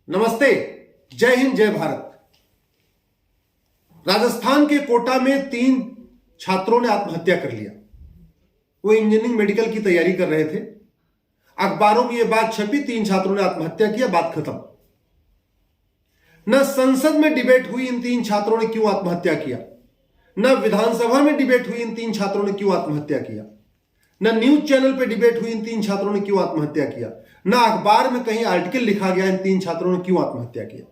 नमस्ते, जय हिंद, जय भारत। राजस्थान के कोटा में 3 छात्रों ने आत्महत्या कर लिया। वो इंजीनियरिंग मेडिकल की तैयारी कर रहे थे। अखबारों में यह बात छपी, 3 छात्रों ने आत्महत्या किया, बात खत्म। न संसद में डिबेट हुई इन 3 छात्रों ने क्यों आत्महत्या किया, न विधानसभा में डिबेट हुई इन 3 छात्रों ने क्यों आत्महत्या किया, न न्यूज चैनल पर डिबेट हुई इन 3 छात्रों ने क्यों आत्महत्या किया, न अखबार में कहीं आर्टिकल लिखा गया इन 3 छात्रों ने क्यों आत्महत्या किया।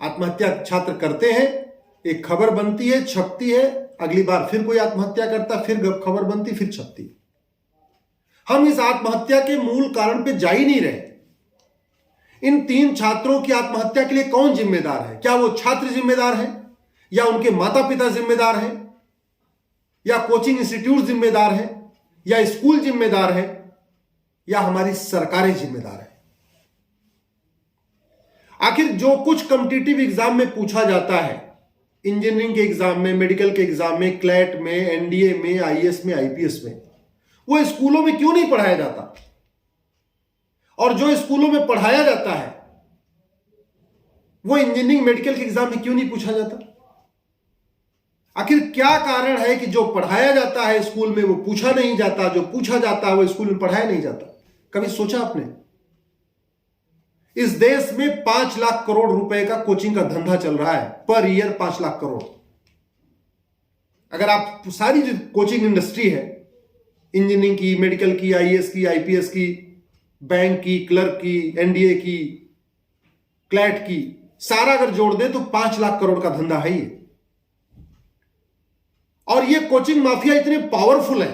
आत्महत्या छात्र करते हैं, एक खबर बनती है, छपती है, अगली बार फिर कोई आत्महत्या करता, फिर खबर बनती, फिर छपती। हम इस आत्महत्या के मूल कारण पे जा ही नहीं रहे। इन 3 छात्रों की आत्महत्या के लिए कौन जिम्मेदार है? क्या वो छात्र जिम्मेदार है, या उनके माता पिता जिम्मेदार है, या कोचिंग इंस्टीट्यूट जिम्मेदार है, या स्कूल जिम्मेदार है, या हमारी सरकारें जिम्मेदार है? आखिर जो कुछ कॉम्पिटिटिव एग्जाम में पूछा जाता है, इंजीनियरिंग के एग्जाम में, मेडिकल के एग्जाम में, क्लैट में, एनडीए में, आईएएस में, आईपीएस में, वो स्कूलों में क्यों नहीं पढ़ाया जाता? और जो स्कूलों में पढ़ाया जाता है वो इंजीनियरिंग मेडिकल के एग्जाम में क्यों नहीं पूछा जाता? आखिर क्या कारण है कि जो पढ़ाया जाता है स्कूल में वो पूछा नहीं जाता, जो पूछा जाता है वो स्कूल में पढ़ाया नहीं जाता? कभी सोचा आपने? इस देश में 5 लाख करोड़ रुपए का कोचिंग का धंधा चल रहा है, पर ईयर 5 लाख करोड़। अगर आप सारी जो कोचिंग इंडस्ट्री है, इंजीनियरिंग की, मेडिकल की, आईएएस की, आईपीएस की, बैंक की, क्लर्क की, एनडीए की, क्लैट की, सारा अगर जोड़ दें तो 5 लाख करोड़ का धंधा है ये। और ये कोचिंग माफिया इतने पावरफुल है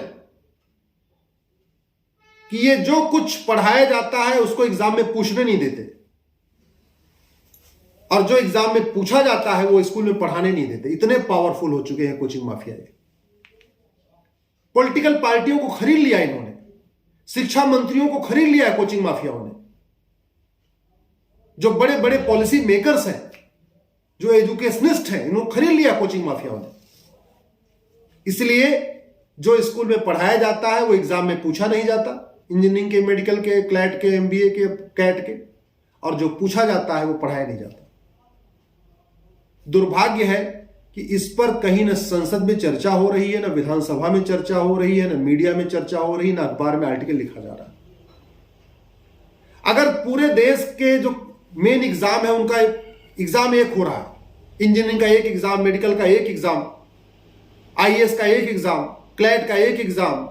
कि ये जो कुछ पढ़ाया जाता है उसको एग्जाम में पूछने नहीं देते, और जो एग्जाम में पूछा जाता है वो स्कूल में पढ़ाने नहीं देते। इतने पावरफुल हो चुके हैं कोचिंग माफिया। पॉलिटिकल पार्टियों को खरीद लिया इन्होंने, शिक्षा मंत्रियों को खरीद लिया है कोचिंग माफियाओं ने। जो बड़े बड़े पॉलिसी मेकर्स हैं, जो एजुकेशनिस्ट हैं, इन्होंने खरीद लिया कोचिंग माफियाओं ने। इसलिए जो स्कूल में पढ़ाया जाता है वो एग्जाम में पूछा नहीं जाता, इंजीनियरिंग के, मेडिकल के, क्लैट के, एमबीए के, कैट के, और जो पूछा जाता है वो पढ़ाया नहीं जाता। दुर्भाग्य है कि इस पर कहीं न संसद में चर्चा हो रही है, न विधानसभा में चर्चा हो रही है, न मीडिया में चर्चा हो रही है, न अखबार में आर्टिकल लिखा जा रहा है। अगर पूरे देश के जो मेन एग्जाम है उनका एग्जाम एक हो रहा है, इंजीनियरिंग का एक एग्जाम, मेडिकल का एक एग्जाम, आईएएस का एक एग्जाम, क्लैट का एक एग्जाम,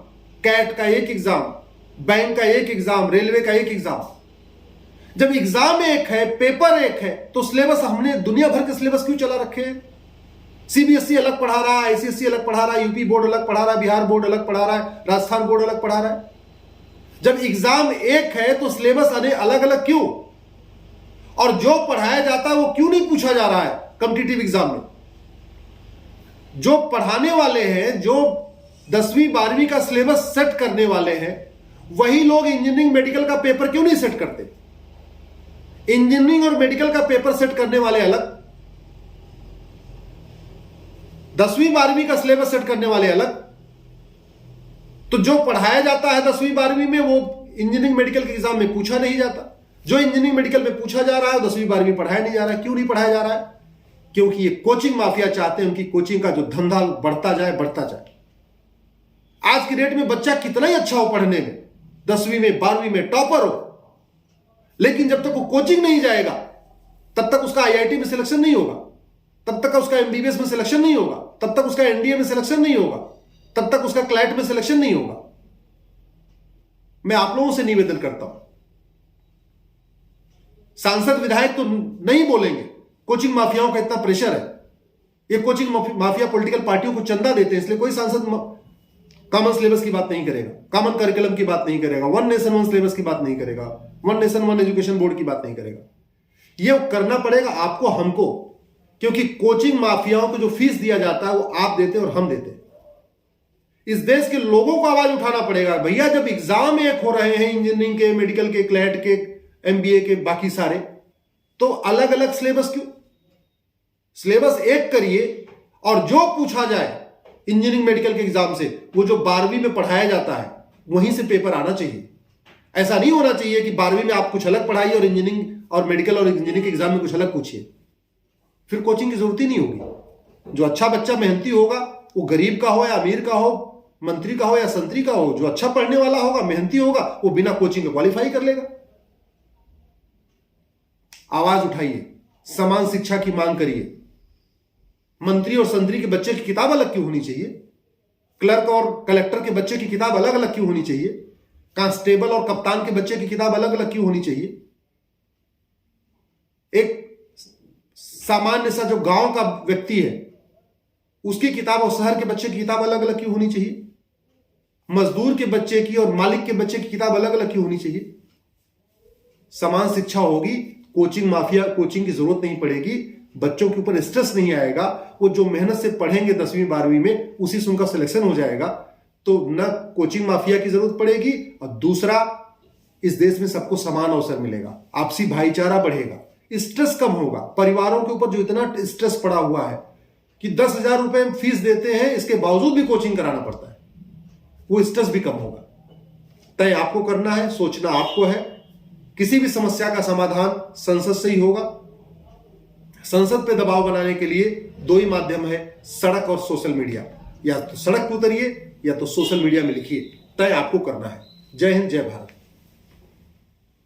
कैट का एक एग्जाम, बैंक का एक एग्जाम, रेलवे का एक एग्जाम। जब एग्जाम एक है, पेपर एक है, तो सिलेबस हमने दुनिया भर के सिलेबस क्यों चला रखे हैं? सीबीएसई अलग पढ़ा रहा है, आईसीएसई अलग पढ़ा रहा है, यूपी बोर्ड अलग पढ़ा रहा है, बिहार बोर्ड अलग पढ़ा रहा है, राजस्थान बोर्ड अलग पढ़ा रहा है। जब एग्जाम एक है तो सिलेबस अलग अलग क्यों? और जो पढ़ाया जाता है वो क्यों नहीं पूछा जा रहा है कॉम्पिटिटिव एग्जाम में? जो पढ़ाने वाले हैं, जो 10वीं 12वीं का सिलेबस सेट करने वाले हैं, वही लोग इंजीनियरिंग मेडिकल का पेपर क्यों नहीं सेट करते? इंजीनियरिंग और मेडिकल का पेपर सेट करने वाले अलग, 10वीं 12वीं का सिलेबस सेट करने वाले अलग। तो जो पढ़ाया जाता है 10वीं 12वीं में वो इंजीनियरिंग मेडिकल के एग्जाम में पूछा नहीं जाता, जो इंजीनियरिंग मेडिकल में पूछा जा रहा है 10वीं 12वीं पढ़ाया नहीं जा रहा है। क्यों नहीं पढ़ाया जा रहा है? क्योंकि ये कोचिंग माफिया चाहते हैं उनकी कोचिंग का जो धंधा बढ़ता जाए, बढ़ता जाए। आज की डेट में बच्चा कितना ही अच्छा हो पढ़ने में, 10वीं में, 12वीं में टॉपर हो, लेकिन जब तक वो कोचिंग नहीं जाएगा तब तक उसका आईआईटी में सिलेक्शन नहीं होगा, तब तक उसका एमबीबीएस में सिलेक्शन नहीं होगा, तब तक उसका एनडीए में सिलेक्शन नहीं होगा, तब तक उसका क्लैट में सिलेक्शन नहीं होगा। मैं आप लोगों से निवेदन करता हूं, सांसद विधायक तो नहीं बोलेंगे, कोचिंग माफियाओं का इतना प्रेशर है। ये कोचिंग माफिया पॉलिटिकल पार्टियों को चंदा देते हैं, इसलिए कोई सांसद कॉमन सिलेबस की बात नहीं करेगा, कॉमन करिकुलम की बात नहीं करेगा, वन नेशन वन सिलेबस की बात नहीं करेगा, one nation one education board की बात नहीं करेगा। ये करना पड़ेगा आपको, हमको, क्योंकि कोचिंग माफियाओं को जो फीस दिया जाता है वो आप देते और हम देते। इस देश के लोगों को आवाज उठाना पड़ेगा, भैया जब एग्जाम एक हो रहे हैं, इंजीनियरिंग के, मेडिकल के, क्लैट के, एमबीए के, बाकी सारे, तो अलग अलग सिलेबस क्यों? सिलेबस एक करिए, और जो पूछा जाए इंजीनियरिंग मेडिकल के एग्जाम से, वो जो 12वीं में पढ़ाया जाता है वहीं से पेपर आना चाहिए। ऐसा नहीं होना चाहिए कि 12वीं में आप कुछ अलग पढ़ाइए और इंजीनियरिंग और मेडिकल और इंजीनियरिंग के एग्जाम में कुछ अलग पूछिए, फिर कोचिंग की जरूरत ही नहीं होगी। जो अच्छा बच्चा मेहनती होगा, वो गरीब का हो या अमीर का हो, मंत्री का हो या संतरी का हो, जो अच्छा पढ़ने वाला होगा, मेहनती होगा, वो बिना कोचिंग के क्वालिफाई कर लेगा। आवाज उठाइए, समान शिक्षा की मांग करिए। मंत्री और संतरी के बच्चे की किताब अलग क्यों होनी चाहिए? क्लर्क और कलेक्टर के बच्चे की किताब अलग अलग क्यों होनी चाहिए? कांस्टेबल और कप्तान के बच्चे की किताब अलग अलग क्यों होनी चाहिए? एक सामान्य सा जो गांव का व्यक्ति है, उसकी किताब और शहर के बच्चे की किताब अलग अलग क्यों होनी चाहिए? मजदूर के बच्चे की और मालिक के बच्चे की किताब अलग अलग क्यों होनी चाहिए? समान शिक्षा होगी, कोचिंग की जरूरत नहीं पड़ेगी, बच्चों के ऊपर स्ट्रेस नहीं आएगा। वो जो मेहनत से पढ़ेंगे 10वीं 12वीं में, उसी से उनका सिलेक्शन हो जाएगा। तो न कोचिंग माफिया की जरूरत पड़ेगी, और दूसरा, इस देश में सबको समान अवसर मिलेगा, आपसी भाईचारा बढ़ेगा, स्ट्रेस कम होगा। परिवारों के ऊपर जो इतना स्ट्रेस पड़ा हुआ है कि 10,000 रुपए फीस देते हैं, इसके बावजूद भी कोचिंग कराना पड़ता है, वो स्ट्रेस भी कम होगा। तय आपको करना है, सोचना आपको है। किसी भी समस्या का समाधान संसद से ही होगा। संसद पे दबाव बनाने के लिए दो ही माध्यम है, सड़क और सोशल मीडिया। या तो सड़क पर उतरिए या तो सोशल मीडिया में लिखिए। तय आपको करना है। जय हिंद, जय भारत।